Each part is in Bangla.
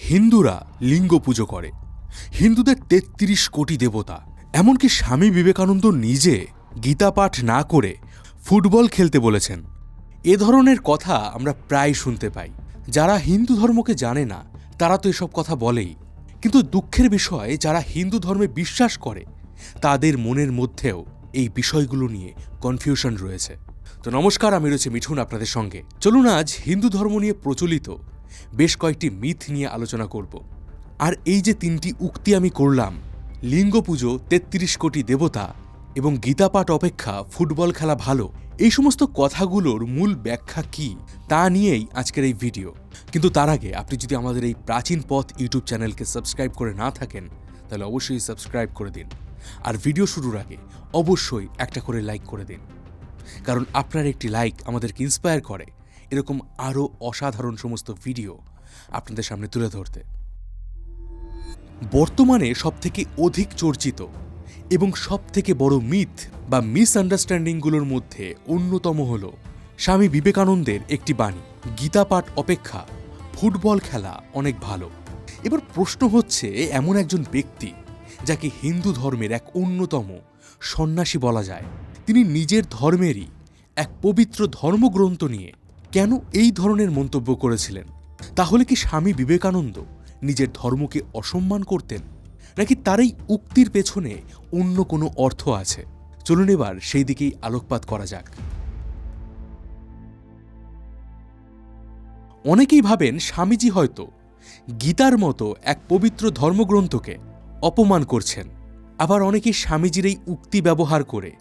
হিন্দুরা লিঙ্গ পুজো করে। হিন্দুদের ৩৩ কোটি দেবতা। এমনকি স্বামী বিবেকানন্দ নিজে গীতা পাঠ না করে ফুটবল খেলতে বলেছেন। এ ধরনের কথা আমরা প্রায় শুনতে পাই। যারা হিন্দু ধর্মকে জানে না তারা তো এসব কথা বলেই, কিন্তু দুঃখের বিষয় যারা হিন্দু ধর্মে বিশ্বাস করে তাদের মনের মধ্যেও এই বিষয়গুলো নিয়ে কনফিউশন রয়েছে। তো নমস্কার, আমি রয়েছে মিঠুন আপনাদের সঙ্গে। চলুন আজ হিন্দু ধর্ম নিয়ে প্রচলিত বেশ কয়েকটি মিথ নিয়ে আলোচনা করব। আর এই যে ৩টি উক্তি আমি করলাম, লিঙ্গ পুজো, ৩৩ কোটি দেবতা এবং গীতা পাঠ অপেক্ষা ফুটবল খেলা ভালো, এই সমস্ত কথাগুলোর মূল ব্যাখ্যা কি তা নিয়েই আজকের এই ভিডিও। কিন্তু তার আগে আপনি যদি আমাদের এই প্রাচীন পথ ইউটিউব চ্যানেলকে সাবস্ক্রাইব করে না থাকেন তাহলে অবশ্যই সাবস্ক্রাইব করে দিন। আর ভিডিও শুরুর আগে অবশ্যই একটা করে লাইক করে দিন, কারণ আপনার একটি লাইক আমাদেরকে ইন্সপায়ার করে এরকম আরও অসাধারণ সমস্ত ভিডিও আপনাদের সামনে তুলে ধরতে। বর্তমানে সবথেকে অধিক চর্চিত এবং সবথেকে বড় মিথ বা মিসআন্ডারস্ট্যান্ডিংগুলোর মধ্যে অন্যতম হল স্বামী বিবেকানন্দের একটি বাণী, গীতা পাঠ অপেক্ষা ফুটবল খেলা অনেক ভালো। এবার প্রশ্ন হচ্ছে, এমন একজন ব্যক্তি যাকে হিন্দু ধর্মের এক অন্যতম সন্ন্যাসী বলা যায়, তিনি নিজের ধর্মেরই এক পবিত্র ধর্মগ্রন্থ নিয়ে কেন এই ধরনের মন্তব্য করেছিলেন? তাহলে কি স্বামী বিবেকানন্দ নিজের ধর্মকে অসম্মান করতেন, নাকি তার এই উক্তির পেছনে অন্য কোনো অর্থ আছে? চলুন এবার সেই দিকেই আলোকপাত করা যাক। অনেকেই ভাবেন স্বামীজি হয়তো গীতার মতো এক পবিত্র ধর্মগ্রন্থকে অপমান করছেন। আবার অনেকেই স্বামীজির এই উক্তি ব্যবহার করে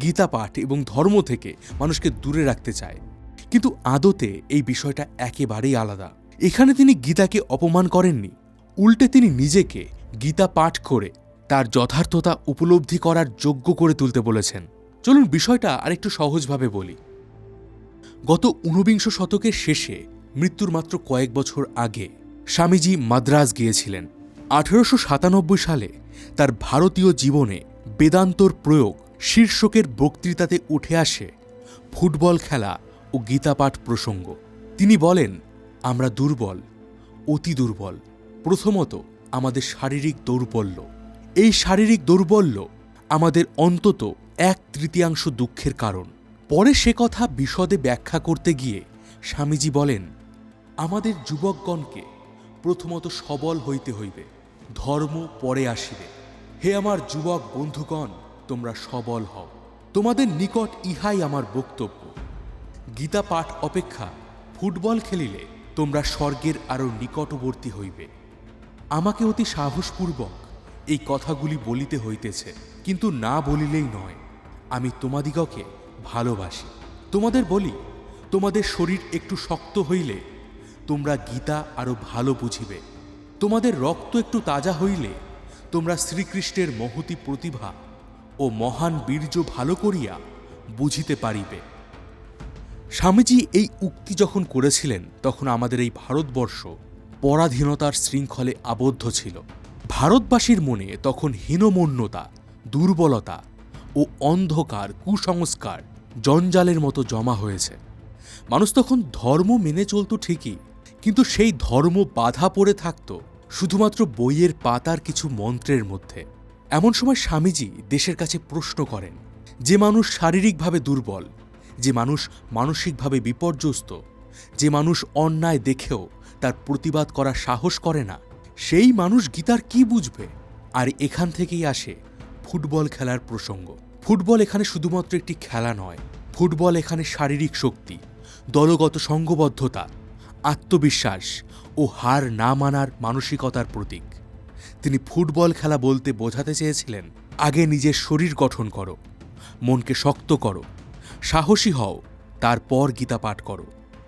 গীতা পাঠ এবং ধর্ম থেকে মানুষকে দূরে রাখতে চায়। কিন্তু আদতে এই বিষয়টা একেবারেই আলাদা। এখানে তিনি গীতাকে অপমান করেননি, উল্টে তিনি নিজেকে গীতা পাঠ করে তার যথার্থতা উপলব্ধি করার যোগ্য করে তুলতে বলেছেন। চলুন বিষয়টা আরেকটু সহজভাবে বলি। গত ১৯বিংশ শতকের শেষে, মৃত্যুর মাত্র কয়েক বছর আগে স্বামীজি মাদ্রাজ গিয়েছিলেন। ১৮৯৭ সালে তার ভারতীয় জীবনে বেদান্তর প্রয়োগ শীর্ষকের বক্তৃতাতে উঠে আসে ফুটবল খেলা ও গীতাপাঠ প্রসঙ্গ। তিনি বলেন, আমরা দুর্বল, অতি দুর্বল। প্রথমত আমাদের শারীরিক দৌর্বল্য। এই শারীরিক দৌর্বল্য আমাদের অন্তত ১/৩ দুঃখের কারণ। পরে সে কথা বিশদে ব্যাখ্যা করতে গিয়ে স্বামীজি বলেন, আমাদের যুবকগণকে প্রথমত সবল হইতে হইবে, ধর্ম পরে আসিবে। হে আমার যুবক বন্ধুগণ, তোমরা সবল হও। তোমাদের নিকট ইহাই আমার বক্তব্য। গীতা পাঠ অপেক্ষা ফুটবল খেলিলে তোমরা স্বর্গের আরও নিকটবর্তী হইবে। আমাকে অতি সাহসপূর্বক এই কথাগুলি বলিতে হইতেছে, কিন্তু না বলিলেই নয়। আমি তোমাদিগকে ভালোবাসি। তোমাদের বলি, তোমাদের শরীর একটু শক্ত হইলে তোমরা গীতা আরও ভালো বুঝিবে। তোমাদের রক্ত একটু তাজা হইলে তোমরা শ্রীকৃষ্ণের মহতী প্রতিভা ও মহান বীর্য ভালো করিয়া বুঝিতে পারিবে। স্বামীজি এই উক্তি যখন করেছিলেন তখন আমাদের এই ভারতবর্ষ পরাধীনতার শৃঙ্খলে আবদ্ধ ছিল। ভারতবাসীর মনে তখন হীনমন্যতা, দুর্বলতা ও অন্ধকার কুসংস্কার জঞ্জালের মতো জমা হয়েছে। মানুষ তখন ধর্ম মেনে চলত ঠিকই, কিন্তু সেই ধর্ম বাধা পড়ে থাকত শুধুমাত্র বইয়ের পাতার কিছু মন্ত্রের মধ্যে। এমন সময় স্বামীজি দেশের কাছে প্রশ্ন করেন, যে মানুষ শারীরিকভাবে দুর্বল, যে মানুষ মানসিকভাবে বিপর্যস্ত, যে মানুষ অন্যায় দেখেও তার প্রতিবাদ করার সাহস করে না, সেই মানুষ গীতার কি বুঝবে? আর এখান থেকেই আসে ফুটবল খেলার প্রসঙ্গ। ফুটবল এখানে শুধুমাত্র একটি খেলা নয়। ফুটবল এখানে শারীরিক শক্তি, দলগত সংঘবদ্ধতা, আত্মবিশ্বাস ও হার না মানার মানসিকতার প্রতীক। তিনি ফুটবল খেলা বলতে বোঝাতে চেয়েছিলেন, আগে নিজের শরীর গঠন করো, মনকে শক্ত করো, সাহসী হও, তারপর গীতা পাঠ করো।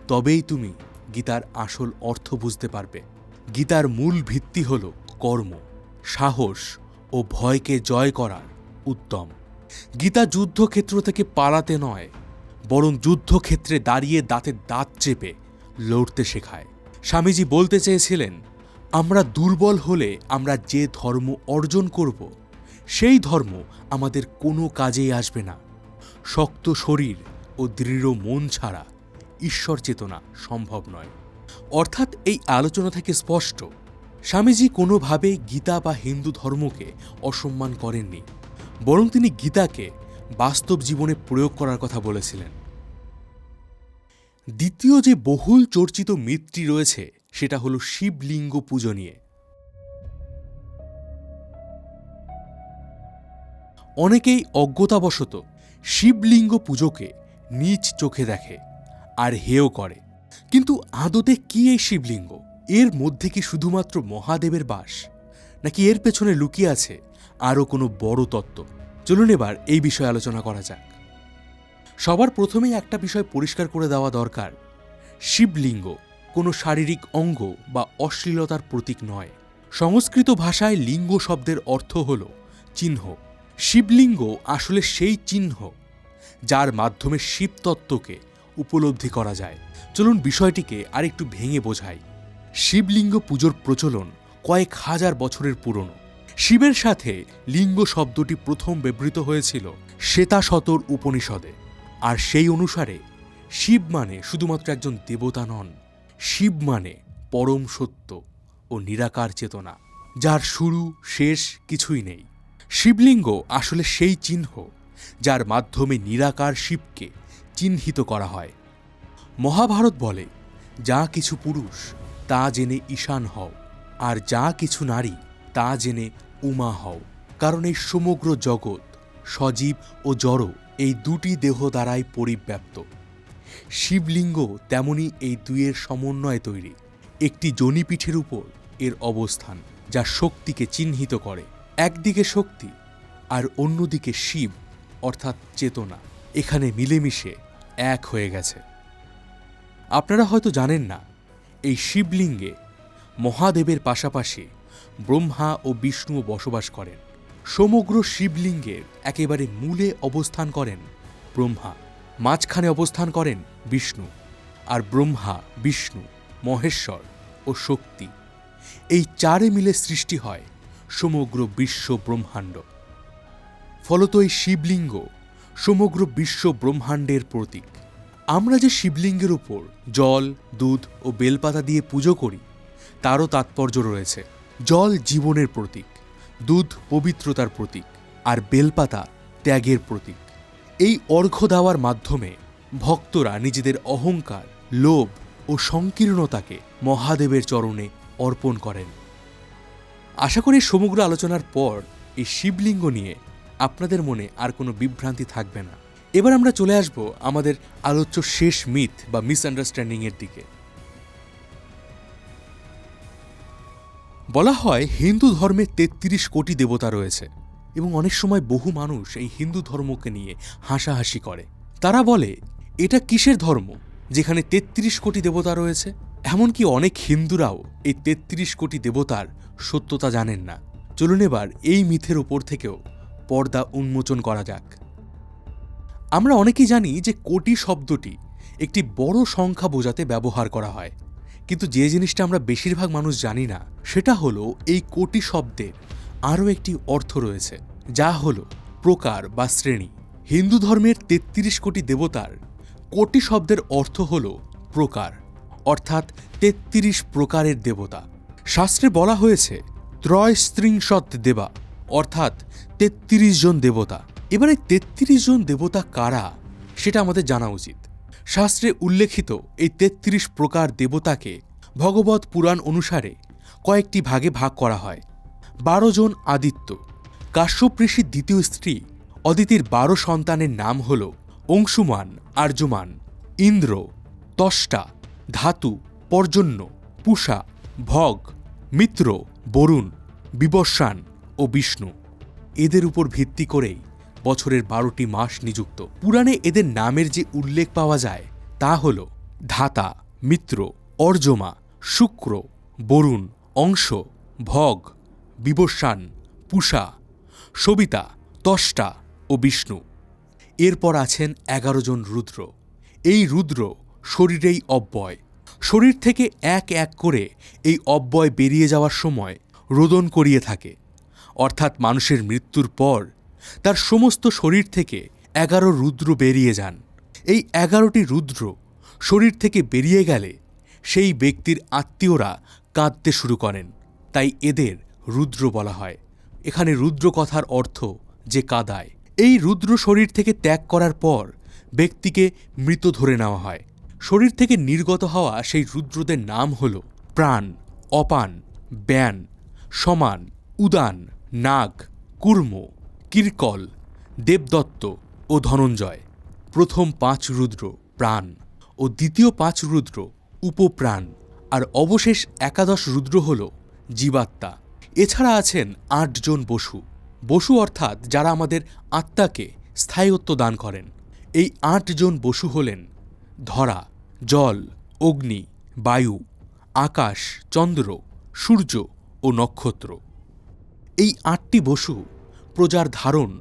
তবেই তুমি গীতার আসল অর্থ বুঝতে পারবে। গীতার মূল ভিত্তি হল কর্ম, সাহস ও ভয়কে জয় করার উদ্যম। গীতা যুদ্ধক্ষেত্র থেকে পালাতে নয়, বরং যুদ্ধক্ষেত্রে দাঁড়িয়ে দাঁতে দাঁত চেপে লড়তে শেখায়। স্বামীজি বলতে চেয়েছিলেন, আমরা দুর্বল হলে আমরা যে ধর্ম অর্জন করব সেই ধর্ম আমাদের কোনো কাজেই আসবে না। শক্ত শরীর ও দৃঢ় মন ছাড়া ঈশ্বর চেতনা সম্ভব নয়। অর্থাৎ এই আলোচনা থেকে স্পষ্ট, স্বামীজি কোনোভাবেই গীতা বা হিন্দু ধর্মকে অসম্মান করেননি, বরং তিনি গীতাকে বাস্তব জীবনে প্রয়োগ করার কথা বলেছিলেন। দ্বিতীয় যে বহুল চর্চিত মিথটি রয়েছে সেটা হলো শিবলিঙ্গ পুজো নিয়ে। অনেকেই অজ্ঞতাবশত শিবলিঙ্গ পুজোকে নীচ চোখে দেখে আর হেয় করে। কিন্তু আদতে কি এই শিবলিঙ্গ? এর মধ্যে কি শুধুমাত্র মহাদেবের বাস, নাকি এর পেছনে লুকিয়ে আছে আরও কোনো বড় তত্ত্ব? চলুন এবার এই বিষয়ে আলোচনা করা যাক। সবার প্রথমেই একটা বিষয় পরিষ্কার করে দেওয়া দরকার, শিবলিঙ্গ কোনো শারীরিক অঙ্গ বা অশ্লীলতার প্রতীক নয়। সংস্কৃত ভাষায় লিঙ্গ শব্দের অর্থ হল চিহ্ন। শিবলিঙ্গ আসলে সেই চিহ্ন যার মাধ্যমে শিবতত্ত্বকে উপলব্ধি করা যায়। চলুন বিষয়টিকে আরেকটু ভেঙে বোঝাই। শিবলিঙ্গ পুজোর প্রচলন কয়েক হাজার বছরের পুরনো। শিবের সাথে লিঙ্গ শব্দটি প্রথম ব্যবহৃত হয়েছিল শ্বেতাশতর উপনিষদে। আর সেই অনুসারে শিব মানে শুধুমাত্র একজন দেবতা নন, শিব মানে পরম সত্য ও নিরাকার চেতনা, যার শুরু শেষ কিছুই নেই। শিবলিঙ্গ আসলে সেই চিহ্ন যার মাধ্যমে নিরাকার শিবকে চিহ্নিত করা হয়। মহাভারত বলে, যা কিছু পুরুষ তা জেনে ঈশান হও, আর যা কিছু নারী তা জেনে উমা হও। কারণ এই সমগ্র জগৎ সজীব ও জড় এই দুটি দেহ দ্বারাই পরিব্যাপ্ত। শিবলিঙ্গ তেমনি এই দুইয়ের সমন্বয়ে তৈরি। একটি যোনিপীঠের উপর এর অবস্থান, যা শক্তিকে চিহ্নিত করে। একদিকে শক্তি আর অন্যদিকে শিব অর্থাৎ চেতনা এখানে মিলেমিশে এক হয়ে গেছে। আপনারা হয়তো জানেন না, এই শিবলিঙ্গে মহাদেবের পাশাপাশি ব্রহ্মা ও বিষ্ণুও বসবাস করেন। সমগ্র শিবলিঙ্গের একেবারে মূলে অবস্থান করেন ব্রহ্মা, মাঝখানে অবস্থান করেন বিষ্ণু, আর ব্রহ্মা, বিষ্ণু, মহেশ্বর ও শক্তি এই চারে মিলে সৃষ্টি হয় সমগ্র বিশ্ব ব্রহ্মাণ্ড। ফলত এই শিবলিঙ্গ সমগ্র বিশ্ব ব্রহ্মাণ্ডের প্রতীক। আমরা যে শিবলিঙ্গের উপর জল, দুধ ও বেলপাতা দিয়ে পুজো করি তারও তাৎপর্য রয়েছে। জল জীবনের প্রতীক, দুধ পবিত্রতার প্রতীক, আর বেলপাতা ত্যাগের প্রতীক। এই অর্ঘ্য দেওয়ার মাধ্যমে ভক্তরা নিজেদের অহংকার, লোভ ও সংকীর্ণতাকে মহাদেবের চরণে অর্পণ করেন। আশা করি সমগ্র আলোচনার পর এই শিবলিঙ্গ নিয়ে আপনাদের মনে আর কোনো বিভ্রান্তি থাকবে না। এবার আমরা চলে আসব আমাদের আলোচ্য শেষ মিথ বা মিসআন্ডারস্ট্যান্ডিংয়ের দিকে। বলা হয় হিন্দু ধর্মে ৩৩ কোটি দেবতা রয়েছে, এবং অনেক সময় বহু মানুষ এই হিন্দু ধর্মকে নিয়ে হাসাহাসি করে। তারা বলে, এটা কিসের ধর্ম যেখানে ৩৩ কোটি দেবতা রয়েছে? এমনকি অনেক হিন্দুরাও এই ৩৩ কোটি দেবতার সত্যতা জানেন না। চলুন এবার এই মিথের উপর থেকেও পর্দা উন্মোচন করা যাক। আমরা অনেকেই জানি যে কোটি শব্দটি একটি বড় সংখ্যা বোঝাতে ব্যবহার করা হয়, কিন্তু যে জিনিসটা আমরা বেশিরভাগ মানুষ জানি না সেটা হলো এই কোটি শব্দের আরও একটি অর্থ রয়েছে, যা হলো প্রকার বা শ্রেণী। হিন্দু ধর্মের ৩৩ কোটি দেবতার কোটি শব্দের অর্থ হল প্রকার, অর্থাৎ ৩৩ প্রকারের দেবতা। শাস্ত্রে বলা হয়েছে ত্রয়স্ত্রিংশৎ দেবা, অর্থাৎ ৩৩ জন দেবতা। এবারে ৩৩ জন দেবতা কারা সেটা আমাদের জানা উচিত। শাস্ত্রে উল্লেখিত এই ৩৩ প্রকার দেবতাকে ভগবত পুরাণ অনুসারে কয়েকটি ভাগে ভাগ করা হয়। ১২ জন আদিত্য। কাশ্যপ ঋষির দ্বিতীয় স্ত্রী অদিতির ১২ সন্তানের নাম হল অংশুমান, আর্যমান, ইন্দ্র, ত্বষ্টা, ধাতু, পর্জন্য, পূষা, ভগ, মিত্র, বরুণ, বিবস্বান ও বিষ্ণু। এদের উপর ভিত্তি করেই বছরের ১২টি মাস নিযুক্ত। পুরাণে এদের নামের যে উল্লেখ পাওয়া যায় তা হল ধাতা, মিত্র, অর্যমা, শুক্র, বরুণ, অংশ, ভগ, বিবস্বান, পূষা, সবিতা, ত্বষ্টা ও বিষ্ণু। এরপর আছেন ১১ জন রুদ্র। এই রুদ্র শরীরেই অব্যয়। শরীর থেকে এক এক করে এই অব্যয় বেরিয়ে যাওয়ার সময় রোদন করিয়ে থাকে, অর্থাৎ মানুষের মৃত্যুর পর তার সমস্ত শরীর থেকে ১১ রুদ্র বেরিয়ে যান। এই ১১টি রুদ্র শরীর থেকে বেরিয়ে গেলে সেই ব্যক্তির আত্মীয়রা কাঁদতে শুরু করেন, তাই এদের রুদ্র বলা হয়। এখানে রুদ্র কথার অর্থ যে কাদায়। এই রুদ্র শরীর থেকে ত্যাগ করার পর ব্যক্তিকে মৃত ধরে নেওয়া হয়। শরীর থেকে নির্গত হওয়া সেই রুদ্রদের নাম হল প্রাণ, অপান, ব্যান, সমান, উদান, নাগ, কুর্ম, কিরকল, দেবদত্ত ও ধনঞ্জয়। প্রথম 5 রুদ্র প্রাণ ও দ্বিতীয় 5 রুদ্র উপপ্রাণ, আর অবশেষ 11 রুদ্র হল জীবাত্মা। এছাড়া আছেন 8 জন বসু। বসু অর্থাৎ যারা আমাদের আত্মাকে স্থায়িত্ব দান করেন। এই 8 জন বসু হলেন ধরা, জল, অগ্নি, বায়ু, আকাশ, চন্দ্র, সূর্য ও নক্ষত্র। এই 8টি বসু প্রজার ধারণ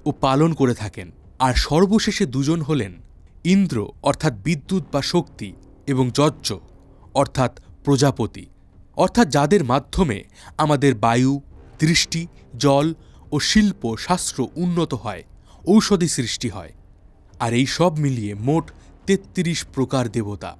ও পালন করে থাকেন। আর সর্বশেষে 2 জন হলেন ইন্দ্র অর্থাৎ বিদ্যুৎ বা শক্তি এবং যজ্ঞ অর্থাৎ প্রজাপতি, অর্থাৎ যাদের মাধ্যমে আমাদের বায়ু, দৃষ্টি, জল ও শিল্প শাস্ত্র উন্নত হয়, ঔষধি সৃষ্টি হয়। আর এই সব মিলিয়ে মোট 33 প্রকার দেবতা।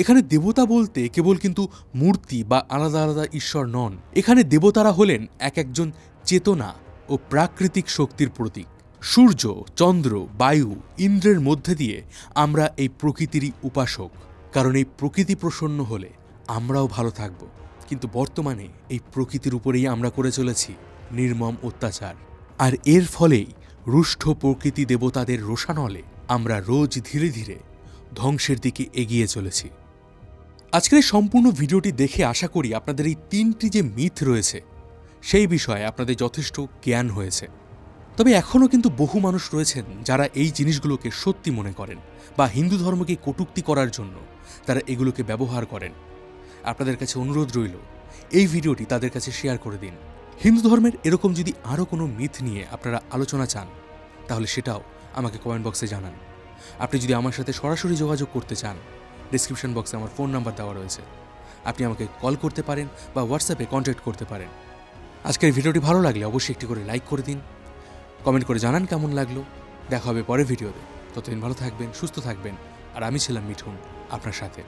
এখানে দেবতা বলতে কেবল কিন্তু মূর্তি বা আলাদা আলাদা ঈশ্বর নন। এখানে দেবতারা হলেন এক একজন চেতনা ও প্রাকৃতিক শক্তির প্রতীক। সূর্য, চন্দ্র, বায়ু, ইন্দ্রের মধ্যে দিয়ে আমরা এই প্রকৃতিরই উপাসক। কারণ এই প্রকৃতি প্রসন্ন হলে আমরাও ভালো থাকব। কিন্তু বর্তমানে এই প্রকৃতির উপরেই আমরা করে চলেছি নির্মম অত্যাচার। আর এর ফলেই রুষ্ট প্রকৃতি দেবতাদের রোষানলে আমরা রোজ ধীরে ধীরে ধ্বংসের দিকে এগিয়ে চলেছি। আজকের সম্পূর্ণ ভিডিওটি দেখে আশা করি আপনাদের এই 3টি যে মিথ রয়েছে সেই বিষয়ে আপনাদের যথেষ্ট জ্ঞান হয়েছে। তবে এখনও কিন্তু বহু মানুষ রয়েছেন যারা এই জিনিসগুলোকে সত্যি মনে করেন বা হিন্দু ধর্মকে কটূক্তি করার জন্য তারা এগুলোকে ব্যবহার করেন। আপনাদের কাছে অনুরোধ রইল এই ভিডিওটি তাদের কাছে শেয়ার করে দিন। হিন্দু ধর্মের এরকম যদি আরও কোনো মিথ নিয়ে আপনারা আলোচনা চান তাহলে সেটাও আমাকে কমেন্ট বক্সে জানান। আপনি যদি আমার সাথে সরাসরি যোগাযোগ করতে চান, ডেসক্রিপশন বক্সে আমার ফোন নাম্বার দেওয়া রয়েছে। আপনি আমাকে কল করতে পারেন বা হোয়াটসঅ্যাপে কন্ট্যাক্ট করতে পারেন। আজকের ভিডিওটি ভালো লাগলে অবশ্যই একটি করে লাইক করে দিন, কমেন্ট করে জানান কেমন লাগলো। দেখা হবে পরের ভিডিওতে। ততদিন ভালো থাকবেন, সুস্থ থাকবেন। আর আমি ছিলাম মিঠুন আপনার সাথে।